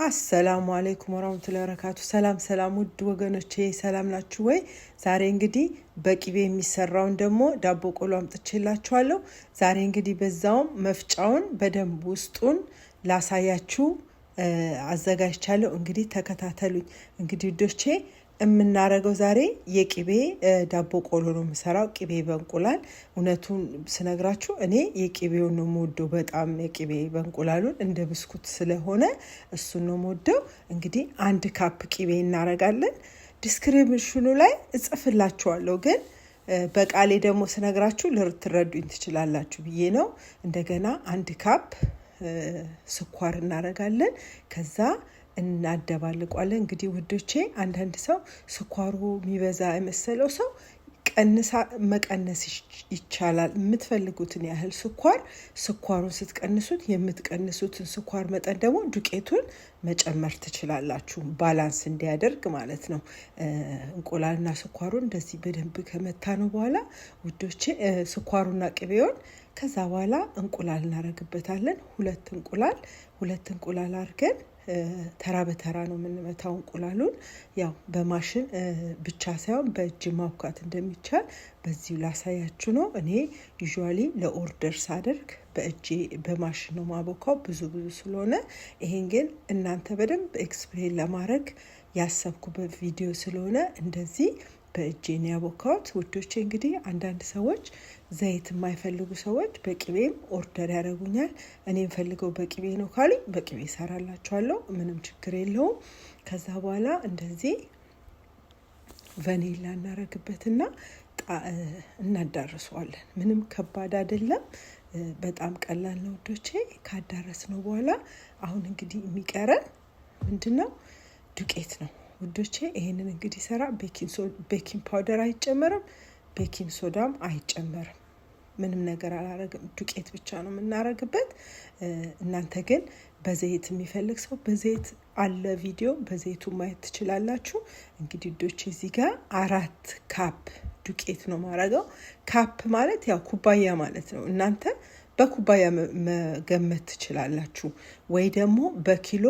አሰላሙ አለይኩም ወራህመቱላሂ ወበረካቱ። ሰላም ውድ ወገኖቼ ሰላም ናችሁ ወይ? ዛሬ እንግዲህ በቂቤ የሚሰራውን ደግሞ ዳቦ ቆሎ አምጥቼላችኋለሁ። ዛሬ እንግዲህ በዛውም መፍጫውን በደንብ ውስጡን ላሳያችሁ አዘጋጅቻለሁ። እንግዲህ ተከታተሉኝ። እንግዲህ ውዶቼ የምናረገው ዛሬ የቂቤ ዳቦ ቆሎ ነው የምሰራው። ቂቤ በእንቁላል እውነቱን ስነግራችሁ እኔ የቂቤውን ነው የምወደው በጣም። የቂቤ በእንቁላሉን እንደ ብስኩት ስለሆነ እሱን ነው የምወደው። እንግዲህ 1 ካፕ ቂቤ እናረጋለን። ዲስክሪፕሽኑ ላይ እጽፍላችኋለሁ፣ ግን በቃሌ ደግሞ ስነግራችሁ ልትረዱኝ ትችላላችሁ ብዬ ነው። እንደገና 1 ካፕ ስኳር እናረጋለን። ከዛ እናደባልቋለን። እንግዲህ ውዶቼ አንዳንድ ሰው ስኳሩ የሚበዛ የመሰለው ሰው መቀነስ ይቻላል። የምትፈልጉትን ያህል ስኳሩን ስትቀንሱት የምትቀንሱትን ስኳር መጠን ደግሞ ዱቄቱን መጨመር ትችላላችሁ፣ ባላንስ እንዲያደርግ ማለት ነው። እንቁላልና ስኳሩን እንደዚህ በደንብ ከመታ ነው በኋላ ውዶቼ ስኳሩና ቅቤውን ከዛ በኋላ እንቁላል እናረግበታለን። 2 እንቁላል አድርገን ተራ በተራ ነው የምንመታው። እንቁላሉን ያው በማሽን ብቻ ሳይሆን በእጅ ማውካት እንደሚቻል በዚሁ ላሳያችሁ ነው። እኔ ዩዥዋሊ ለኦርደር ሳደርግ በእጄ በማሽን ነው ማቦካው ብዙ ስለሆነ፣ ይሄን ግን እናንተ በደንብ ኤክስፕሌን ለማድረግ ያሰብኩበት ቪዲዮ ስለሆነ እንደዚህ በእጄ ነው ያቦካሁት። ውዶቼ እንግዲህ አንዳንድ ሰዎች ዘይት የማይፈልጉ ሰዎች በቂቤም ኦርደር ያደርጉኛል። እኔ የምፈልገው በቂቤ ነው ካሉኝ በቂቤ እሰራላችኋለሁ፣ ምንም ችግር የለውም። ከዛ በኋላ እንደዚህ ቫኒላ እናረግበትና እናዳርሰዋለን። ምንም ከባድ አይደለም፣ በጣም ቀላል ነው ውዶቼ። ካዳረስ ነው በኋላ አሁን እንግዲህ የሚቀረን ምንድነው? ዱቄት ነው ውዶቼ። ይሄንን እንግዲህ ሰራ ቤኪንግ ፓውደር አይጨመርም፣ ቤኪንግ ሶዳም አይጨመርም፣ ምንም ነገር አላረግም። ዱቄት ብቻ ነው የምናረግበት። እናንተ ግን በዘይት የሚፈልግ ሰው በዘይት አለ ቪዲዮ፣ በዘይቱ ማየት ትችላላችሁ። እንግዲህ ውዶቼ እዚህ ጋር 4 ካፕ ዱቄት ነው ማረገው። ካፕ ማለት ያው ኩባያ ማለት ነው። እናንተ በኩባያ መገመት ትችላላችሁ፣ ወይ ደግሞ በኪሎ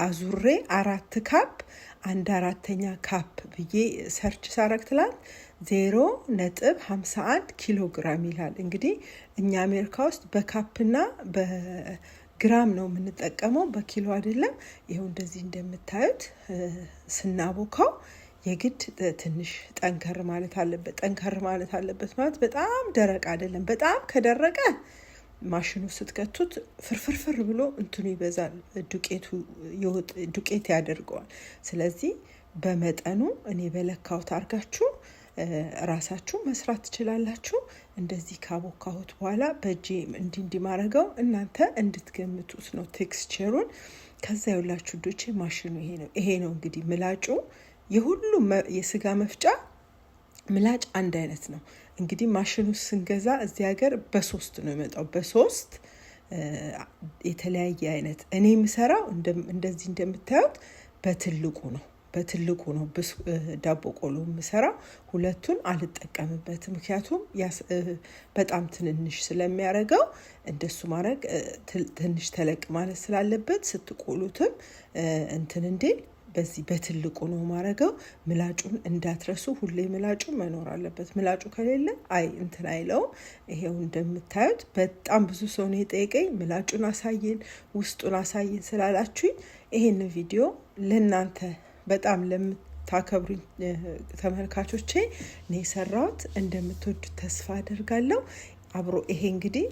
አዙሬ 4 ካፕ 1/4 ካፕ ብዬ ሰርች ሳረግ ትላል 0.51 ኪሎ ግራም ይላል። እንግዲህ እኛ አሜሪካ ውስጥ በካፕና በግራም ነው የምንጠቀመው፣ በኪሎ አይደለም። ይኸው እንደዚህ እንደምታዩት ስናቦካው የግድ ትንሽ ጠንከር ማለት አለበት። ማለት በጣም ደረቅ አይደለም። በጣም ከደረቀ ማሽኑ ስትከቱት ፍርፍር ብሎ እንትኑ ይበዛል፣ ዱቄት ያደርገዋል። ስለዚህ በመጠኑ እኔ በለካሁት አርጋችሁ ራሳችሁ መስራት ትችላላችሁ። እንደዚህ ካቦካሁት በኋላ በእጄ እንዲማረገው እናንተ እንድትገምቱት ነው ቴክስቸሩን። ከዛ ያላችሁ ዶቼ ማሽኑ ይሄ ነው እንግዲህ ምላጩ። የሁሉም የስጋ መፍጫ ምላጭ አንድ አይነት ነው። እንግዲህ ማሽኑ ስንገዛ እዚህ ሀገር በ3 ነው የመጣው። በ3 የተለያየ አይነት እኔ የምሰራው እንደዚህ እንደምታዩት በትልቁ ነው ዳቦ ቆሎ የምሰራው። 2ቱን አልጠቀምበትም፣ ምክንያቱም በጣም ትንንሽ ስለሚያደርገው። እንደሱ ማድረግ ትንሽ ተለቅ ማለት ስላለበት ስትቆሉትም እንትን እንዴል በዚህ በትልቁ ነው ማረገው። ምላጩን እንዳትረሱ፣ ሁሌ ምላጩ መኖር አለበት። ምላጩ ከሌለ እንትን አይለው። ይሄው እንደምታዩት በጣም ብዙ ሰው ነው የጠየቀኝ ምላጩን አሳየን፣ ውስጡን አሳየን ስላላችሁኝ ይሄን ቪዲዮ ለእናንተ በጣም ለምታከብሩኝ ተመልካቾቼ ነው የሰራሁት። እንደምትወዱት ተስፋ አደርጋለሁ። አብሮ ይሄ እንግዲህ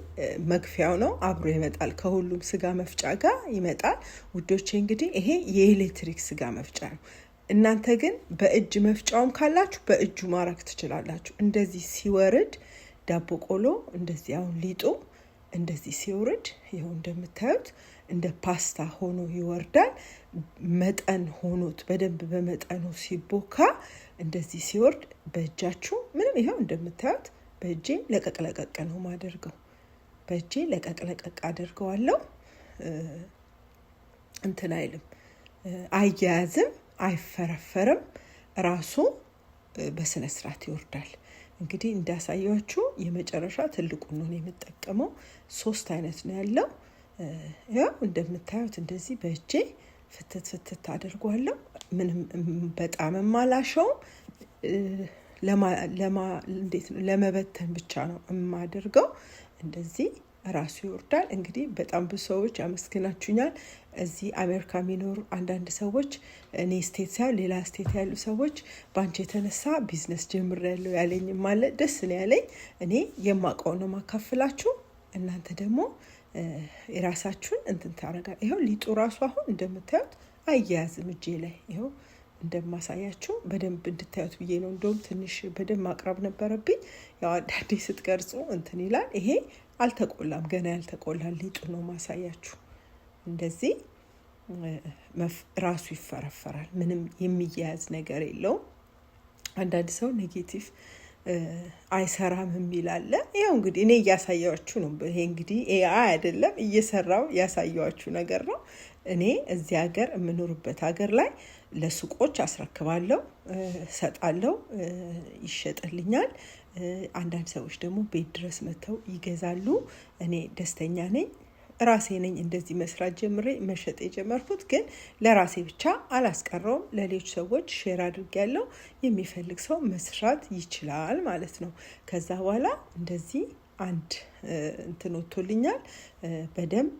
መግፊያው ነው፣ አብሮ ይመጣል፣ ከሁሉም ስጋ መፍጫ ጋር ይመጣል ውዶቼ። እንግዲህ ይሄ የኤሌክትሪክ ስጋ መፍጫ ነው። እናንተ ግን በእጅ መፍጫውም ካላችሁ በእጁ ማረግ ትችላላችሁ። እንደዚህ ሲወርድ ዳቦ ቆሎ እንደዚህ አሁን ሊጡ እንደዚህ ሲወርድ ይኸው እንደምታዩት እንደ ፓስታ ሆኖ ይወርዳል። መጠን ሆኖት በደንብ በመጠኑ ሲቦካ እንደዚህ ሲወርድ በእጃችሁ ምንም ይኸው እንደምታዩት በእጄ ለቀቅ ነው ማደርገው። በእጄ ለቀቅ አደርገዋለሁ። እንትን አይልም፣ አያያዝም፣ አይፈረፈርም። ራሱ በስነ ስርዓት ይወርዳል። እንግዲህ እንዳሳያችሁ የመጨረሻ ትልቁን ነው የምጠቀመው። 3 አይነት ነው ያለው። ያው እንደምታዩት እንደዚህ በእጄ ፍትት አድርጓለሁ። ምንም በጣም ማላሸው ለመበተን ብቻ ነው የማደርገው። እንደዚህ ራሱ ይወርዳል። እንግዲህ በጣም ብዙ ሰዎች አመስግናችሁኛል። እዚህ አሜሪካ የሚኖሩ አንዳንድ ሰዎች እኔ ስቴት ሳይሆን ሌላ ስቴት ያሉ ሰዎች በአንቺ የተነሳ ቢዝነስ ጀምሬያለሁ ያለኝም አለ። ደስ ነው ያለኝ። እኔ የማውቀው ነው ማካፍላችሁ። እናንተ ደግሞ የራሳችሁን እንትን ታረጋል። ይኸው ሊጡ ራሱ አሁን እንደምታዩት አያያዝም እጄ ላይ ይኸው እንደማሳያችሁ በደንብ እንድታዩት ብዬ ነው። እንደውም ትንሽ በደንብ ማቅረብ ነበረብኝ። ያው አንዳንዴ ስትቀርጹ እንትን ይላል። ይሄ አልተቆላም፣ ገና ያልተቆላ ሊጡ ነው ማሳያችሁ። እንደዚህ ራሱ ይፈረፈራል። ምንም የሚያያዝ ነገር የለውም። አንዳንድ ሰው ኔጌቲቭ አይሰራም የሚል አለ። ያው እንግዲህ እኔ እያሳያችሁ ነው። ይሄ እንግዲህ ኤአይ አይደለም፣ እየሰራው ያሳያችሁ ነገር ነው። እኔ እዚህ ሀገር የምኖርበት ሀገር ላይ ለሱቆች አስረክባለሁ፣ ሰጣለሁ፣ ይሸጥልኛል። አንዳንድ ሰዎች ደግሞ ቤት ድረስ መጥተው ይገዛሉ። እኔ ደስተኛ ነኝ። ራሴ ነኝ እንደዚህ መስራት ጀምሬ መሸጥ የጀመርኩት፣ ግን ለራሴ ብቻ አላስቀረውም። ለሌሎች ሰዎች ሼር አድርጌያለሁ። የሚፈልግ ሰው መስራት ይችላል ማለት ነው። ከዛ በኋላ እንደዚህ አንድ እንትን ወጥቶልኛል። በደንብ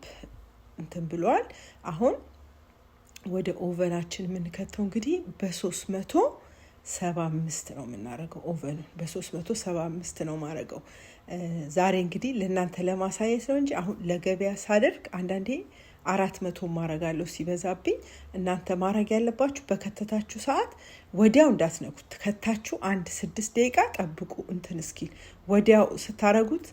እንትን ብሏል። አሁን ወደ ኦቨናችን የምንከተው እንግዲህ በ375 ነው የምናደርገው። ኦቨኑን በ375 ነው ማረገው። ዛሬ እንግዲህ ለእናንተ ለማሳየት ነው እንጂ አሁን ለገበያ ሳደርግ አንዳንዴ 400 ማረጋለሁ ሲበዛብኝ። እናንተ ማረግ ያለባችሁ በከተታችሁ ሰዓት ወዲያው እንዳትነኩት። ከታችሁ 6 ደቂቃ ጠብቁ እንትን እስኪል። ወዲያው ስታረጉት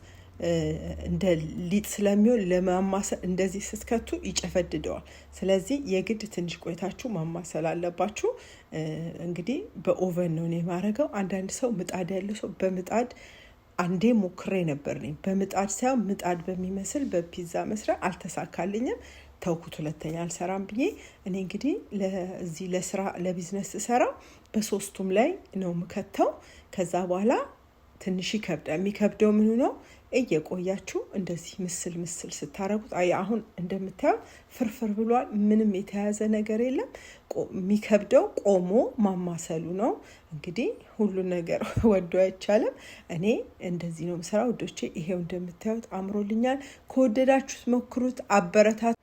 እንደ ሊጥ ስለሚሆን ለማማሰል እንደዚህ ስትከቱ ይጨፈድደዋል። ስለዚህ የግድ ትንሽ ቆይታችሁ ማማሰል አለባችሁ። እንግዲህ በኦቨን ነው የማረገው። አንዳንድ ሰው ምጣድ ያለው ሰው በምጣድ አንዴ ሞክሬ ነበር። ነኝ በምጣድ ሳይሆን ምጣድ በሚመስል በፒዛ መስሪያ አልተሳካልኝም። ተውኩት፣ ሁለተኛ አልሰራም ብዬ። እኔ እንግዲህ ለዚህ ለስራ ለቢዝነስ ሰራ በሶስቱም ላይ ነው ምከተው። ከዛ በኋላ ትንሽ ይከብዳል። የሚከብደው ምኑ ነው? እየቆያችሁ እንደዚህ ምስል ስታረጉት አሁን እንደምታዩት ፍርፍር ብሏል። ምንም የተያዘ ነገር የለም። የሚከብደው ቆሞ ማማሰሉ ነው። እንግዲህ ሁሉ ነገር ወዶ አይቻልም። እኔ እንደዚህ ነው የምሰራው ውዶቼ። ይሄው እንደምታዩት አምሮልኛል። ከወደዳችሁት ሞክሩት፣ አበረታት።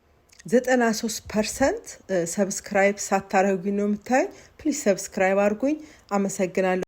93% ሰብስክራይብ ሳታረጉኝ ነው የምታይ። ፕሊዝ ሰብስክራይብ አድርጉኝ። አመሰግናለሁ።